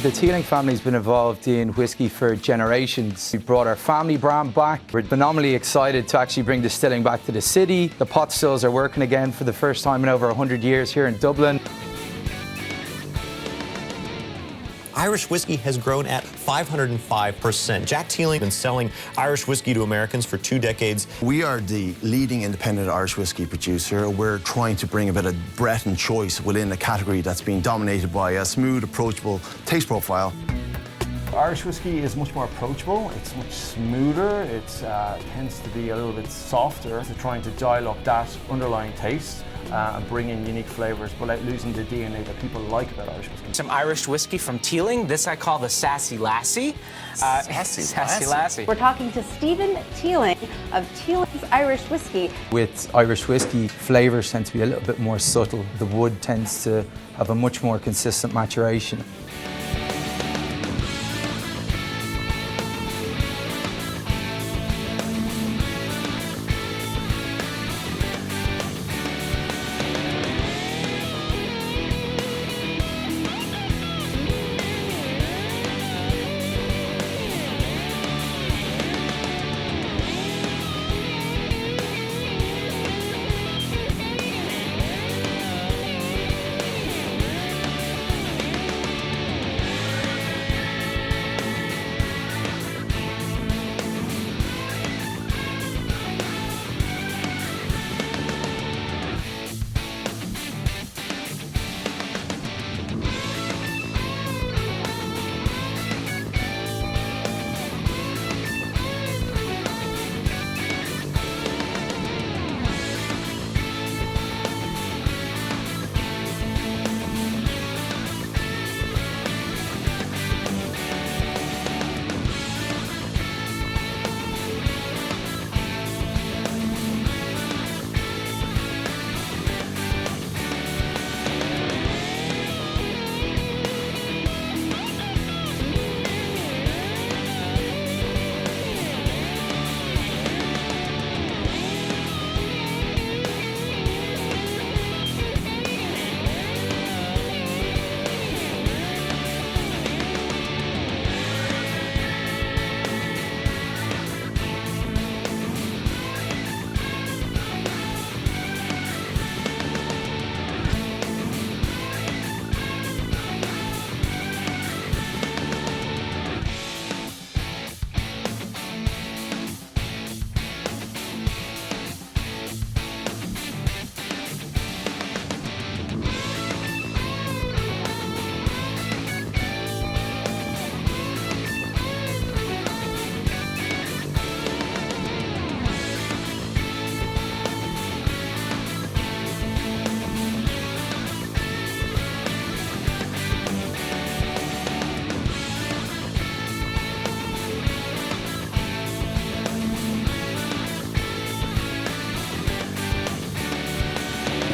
The Teeling family's been involved in whisky for generations. We brought our family brand back. We're phenomenally excited to actually bring distilling back to the city. The pot stills are working again for the first time in over 100 years here in Dublin. Irish whiskey has grown at 505%. Jack Teeling has been selling Irish whiskey to Americans for 2 decades. We are the leading independent Irish whiskey producer. We're trying to bring a bit of breadth and choice within a category that's been dominated by a smooth, approachable taste profile. Irish whiskey is much more approachable, it's much smoother, it tends to be a little bit softer. So trying to dial up that underlying taste and bring in unique flavours without losing the DNA that people like about Irish whiskey. Some Irish whiskey from Teeling. This I call the Sassy Lassie. Sassy Lassie. We're talking to Stephen Teeling of Teeling's Irish Whiskey. With Irish whiskey, flavours tend to be a little bit more subtle. The wood tends to have a much more consistent maturation.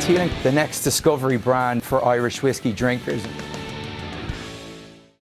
Teeling, the next discovery brand for Irish whiskey drinkers.